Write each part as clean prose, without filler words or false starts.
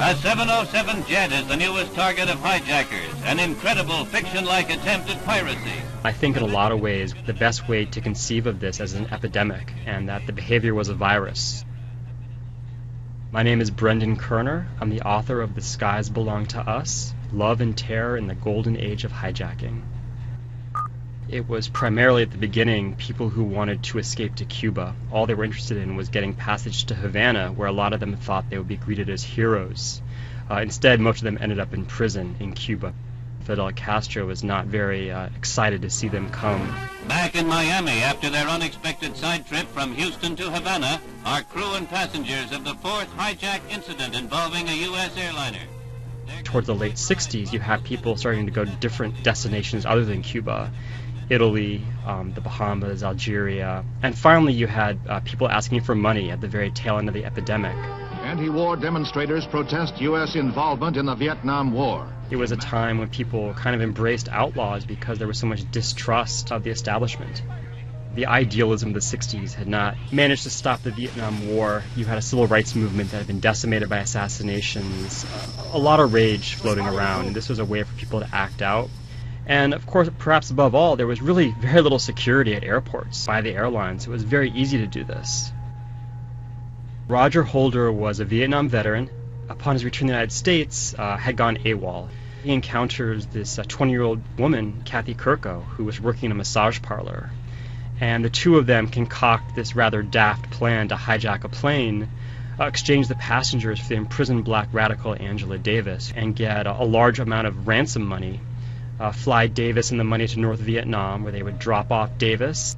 A 707 jet is the newest target of hijackers, an incredible fiction-like attempt at piracy. I think in a lot of ways the best way to conceive of this as an epidemic, and that the behavior was a virus. My name is Brendan Kerner. I'm the author of The Skies Belong to Us, Love and Terror in the Golden Age of Hijacking. It was primarily at the beginning people who wanted to escape to Cuba. All they were interested in was getting passage to Havana, where a lot of them thought they would be greeted as heroes. Instead, most of them ended up in prison in Cuba. Fidel Castro was not very excited to see them come. Back in Miami after their unexpected side trip from Houston to Havana are crew and passengers of the fourth hijack incident involving a U.S. airliner. Towards the late 60s, you have people starting to go to different destinations other than Cuba. Italy, the Bahamas, Algeria, and finally you had people asking for money at the very tail end of the epidemic. Anti-war demonstrators protest U.S. involvement in the Vietnam War. It was a time when people kind of embraced outlaws because there was so much distrust of the establishment. The idealism of the 60s had not managed to stop the Vietnam War. You had a civil rights movement that had been decimated by assassinations, a lot of rage floating around, and this was a way for people to act out. And of course, perhaps above all, there was really very little security at airports by the airlines. It was very easy to do this. Roger Holder was a Vietnam veteran. Upon his return to the United States, had gone AWOL. He encounters this 20-year-old woman, Kathy Kirko, who was working in a massage parlor. And the two of them concoct this rather daft plan to hijack a plane, exchange the passengers for the imprisoned black radical Angela Davis, and get a large amount of ransom money. Fly Davis and the money to North Vietnam, where they would drop off Davis,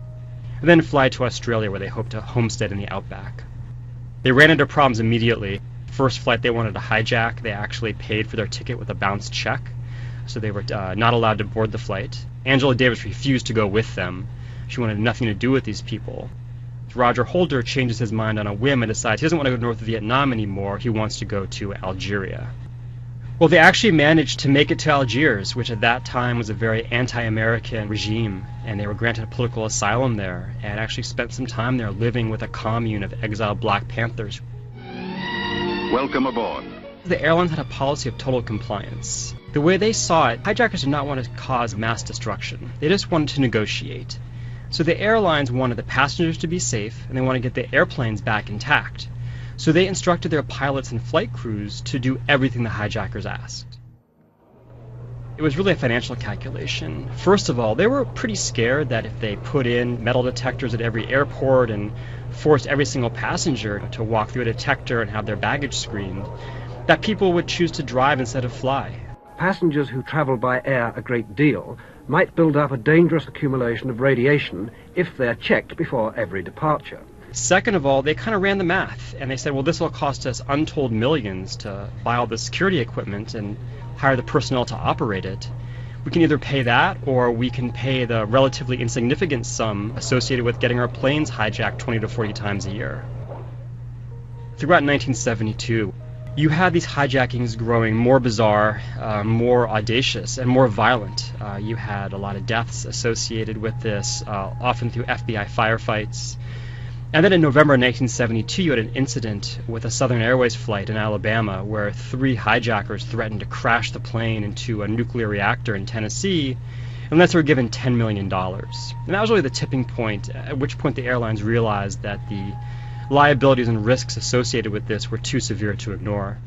and then fly to Australia, where they hoped to homestead in the outback. They ran into problems immediately. First flight they wanted to hijack, they actually paid for their ticket with a bounced check, so they were not allowed to board the flight. Angela Davis refused to go with them. She wanted nothing to do with these people. Roger Holder changes his mind on a whim and decides he doesn't want to go to North Vietnam anymore, he wants to go to Algeria. Well, they actually managed to make it to Algiers, which at that time was a very anti-American regime, and they were granted a political asylum there, and actually spent some time there living with a commune of exiled Black Panthers. Welcome aboard. The airlines had a policy of total compliance. The way they saw it, hijackers did not want to cause mass destruction. They just wanted to negotiate. So the airlines wanted the passengers to be safe, and they wanted to get the airplanes back intact. So they instructed their pilots and flight crews to do everything the hijackers asked. It was really a financial calculation. First of all, they were pretty scared that if they put in metal detectors at every airport and forced every single passenger to walk through a detector and have their baggage screened, that people would choose to drive instead of fly. Passengers who travel by air a great deal might build up a dangerous accumulation of radiation if they're checked before every departure. Second of all, they kind of ran the math, and they said, well, this will cost us untold millions to buy all the security equipment and hire the personnel to operate it. We can either pay that, or we can pay the relatively insignificant sum associated with getting our planes hijacked 20 to 40 times a year. Throughout 1972, you had these hijackings growing more bizarre, more audacious, and more violent. You had a lot of deaths associated with this, often through FBI firefights. And then in November 1972, you had an incident with a Southern Airways flight in Alabama where 3 hijackers threatened to crash the plane into a nuclear reactor in Tennessee unless they were given $10 million. And that was really the tipping point, at which point the airlines realized that the liabilities and risks associated with this were too severe to ignore.